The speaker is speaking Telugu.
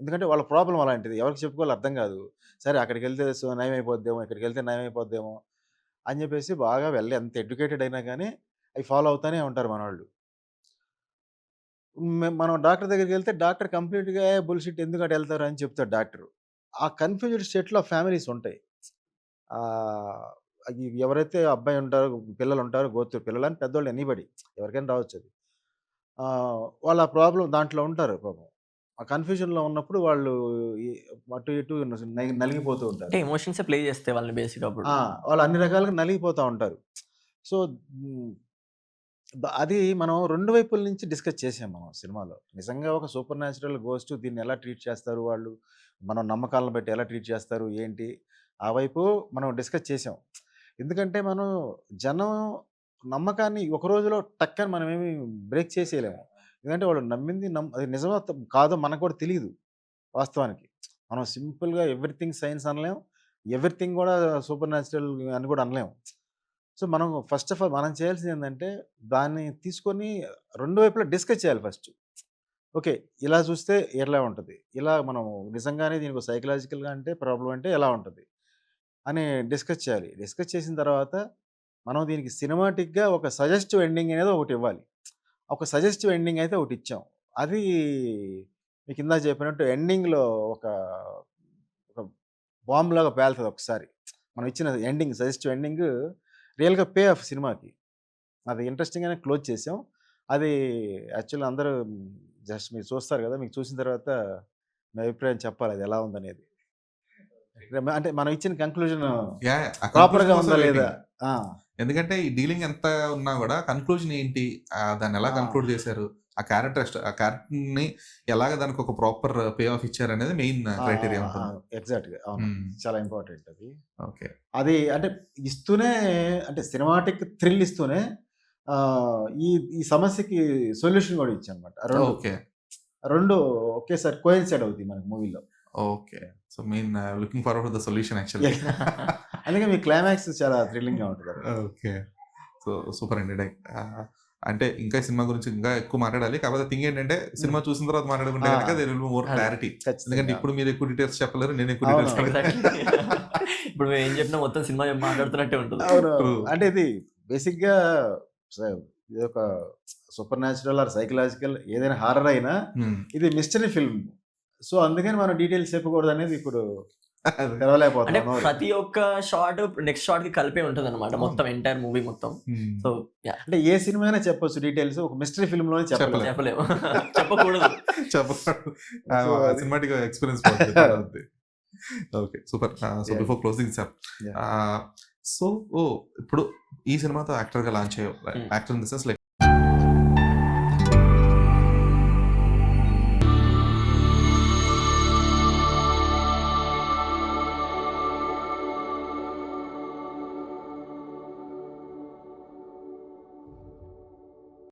ఎందుకంటే వాళ్ళ ప్రాబ్లమ్ అలాంటిది. ఎవరికి చెప్పుకోవాలో అర్థం కాదు. సరే అక్కడికెళ్తే నయమైపోద్దేమో, ఇక్కడికెళ్తే నయమైపోద్దేమో అని చెప్పేసి బాగా ఎంత ఎడ్యుకేటెడ్ అయినా గానీ అయి ఫాలో అవుతానే ఉంటారు మనోళ్ళు. మనం డాక్టర్ దగ్గరికెళ్తే డాక్టర్ కంప్లీట్‌గా బుల్‌షిట్ ఎందుకు అటెళ్తారు అని చెప్తాడు డాక్టరు. ఆ కన్‌ఫ్యూజ్డ్ స్టేట్‌లో ఫ్యామిలీస్ ఉంటాయి. ఆహ్, ఎవరైతే అబ్బాయి ఉంటారో, పిల్లలుంటారో పిల్లలని పెద్దోళ్ళు ఎనీబడీ ఎవరికైనా రావచ్చది. వాళ్ళ ప్రాబ్లమ్ దాంట్లో ఉంటారు పాపం. ఆ కన్‌ఫ్యూజన్‌లో ఉన్నప్పుడు వాళ్ళు ఈ అటు ఇటు నలిగిపోతూ అంటే ఉంటారు. ఎమోషన్సే ప్లే చేస్తాయి వాళ్ళని బేసిక్‌గా అప్పుడు. ఆ! వాళ్ళు అన్ని రకాలుగా నలిగిపోతా ఉంటారు. సో, హ్మ్. అది మనం 2 వైపుల నుంచి డిస్కస్ చేసాం మనం సినిమాలో. నిజంగా ఒక సూపర్ న్యాచురల్ గోస్ట్ దీన్ని ఎలా ట్రీట్ చేస్తారు వాళ్ళు? మనం నమ్మకాలను బట్టి ఎలా ట్రీట్ చేస్తారు? ఏంటి? ఆ వైపు మనం డిస్కస్ చేసాం. ఎందుకంటే మనం జనం నమ్మకాన్ని ఒక రోజులో టక్కని మనమేమి బ్రేక్ చేసేయలేము. ఎందుకంటే వాళ్ళు నమ్మింది అది నిజమో కాదో మనకు కూడా తెలీదు వాస్తవానికి. మనం సింపుల్‌గా ఎవ్రీథింగ్ సైన్స్ అనలేం. ఎవ్రీథింగ్ గూడా సూపర్ న్యాచురల్ అని కూడా అనలేం. సో, మనం ఫస్ట్ ఆఫ్ ఆల్ మనం చేయాల్సిందేందంటే, దాన్ని తీసుకొని 2 వైపులా డిస్కస్ చేయాలి ఫస్ట్. ఓకే. ఇలా చూస్తే ఎలా ఉంటది? ఇలా మనం నిజంగానే దీనికి సైకలాజికల్‌గా అంటే ప్రాబ్లమ్ అంటే ఎలా ఉంటది? అని డిస్కస్ చేయాలి. డిస్కస్ చేసిన తర్వాత, మనం దీనికి సినిమాటిక్‌గా ఒక సజెస్టివ్ ఎండింగ్ అనేది ఒకటివ్వాలి. ఒక సజెస్టివ్ ఎండింగ్ అయితే ఒకటిచ్చాం. అది మీకిందాక చెప్పినట్టు ఎండింగ్‌లో ఒక, ఒక బాంబ్‌లాగా పేలుతది ఒకసారి. మనం ఇచ్చిన ఎండింగ్ సజెస్టివ్ ఎండింగ్ రియల్‌గా పే ఆఫ్ సినిమాకి. అది ఇంట్రెస్టింగ్‌గానే క్లోజ్ చేసాం. అది యాక్చువల్లీ అందరూ జస్ట్ మీరు చూస్తారు గదా! మీకు చూసిన తర్వాత మీ అభిప్రాయం చెప్పాలి అది ఎలా ఉందనేది. అంటే మనం ఇచ్చిన కంక్లూజన్ యాహ్! ఆ కన్క్లూజన్ ప్రాపర్‌గా కోసం ఉందా లేదా? వెయిటింగ్. ఆ! ఎందుకంటే ఈ డీలింగ్ ఎంత ఉన్నా గూడా కన్క్లూజన్ ఏంటి? దాన్నెలా ఆ! కన్క్లూడ్ చేశారు? ఆ క్యారెక్టర్‌ని ఎలాగ దానికొక ప్రాపర్ పే ఆఫ్ ఇచ్చారనేది మెయిన్ ఆ! ఆ! క్రైటీరియా ఆ! ఉంటుంది. ఎగ్జాక్ట్‌గా అవునండి. హ్మ్. చాలా ఇంపార్టెంట్ అది. ఓకే. అది అంటే ఇస్తూనే అంటే సినిమాటిక్ థ్రిల్ ఇస్తూనే ఈ ఈ సమస్యకి సొల్యూషన్ గూడా ఇచ్చామన్నమాట. 2 ఓకే. 2 ఒకేసారి కోయిన్సైడ్ అవుతాయి మనకి మూవీలో. Okay. So, main looking forward for the solution actually. అందుకే మీ క్లైమాక్స్ చాలా థ్రిల్లింగ్‌గా ఉంటదనమాట. ఓకే. సో, సూపర్ అండి. అంటే ఇంకా ఈ సినిమా గురించి ఇంకా ఎక్కువ మాట్లాడాలి. కాకపోతే థింగ్ ఏంటంటే హ్మ్. సినిమా చూసిన తర్వాత మాట్లాడుకుంటే ఆ! గనక దేర్ విల్ బి మోర్ అదే. క్లారిటీ. ఎందుకంటే ఖచ్చితంగా. ఇప్పుడు మీరు ఎక్కువ డీటెయిల్స్ చెప్పలేరు. నేను ఎక్కువ డీటెయిల్స్ అవునవును. ఎగ్జాక్ట్‌లీ. ఇప్పుడు మేము ఏం చెప్పినా మొత్తం సినిమా మాట్లాడుతున్నట్టే ఉంటది. అవునవును. ట్రూ. అంటే ఇది బేసిక్‌గా స ఇదొక సూపర్ న్యాచురల్ ఆర్ సైకలాజికల్ ఏదైనా హారర్ అయినా హ్మ్. ఇది మిస్టరీ ఫిల్మ్. సో, అందుకని మనం డీటెయిల్స్ చెప్పకూడదనేది ఇప్పుడు అదే. తెరవలేకపోతున్నాం అంటే నోరు. ప్రతి ఒక్క షాట్ నెక్స్ట్ షాట్‌కి కలిపే ఉంటదనమాట. అవును. మొత్తం ఎంటైర్ మూవీ మొత్తం. హ్మ్. So, yeah! అంటే ఏ సినిమా అయినా చెప్పొచ్చు డీటెయిల్స్. ఒక మిస్టరీ ఫిల్మ్‌లోనే చెప్పలేం. చెప్పలేం. చెప్పలేము. చెప్పకూడదు. చెప్పకూడదు. సో, అది సినిమాటిక్ ఎక్స్‌పీరియన్స్ పోద్ది. పాడవుద్ది. Okay. Super. So, yeah! Before closing sir yeah! Ah, so, ఇప్పుడు ఈ సినిమాతో యాక్టర్‌గా లాంచ్ అయ్యావు. Hmm. Actor in the sense like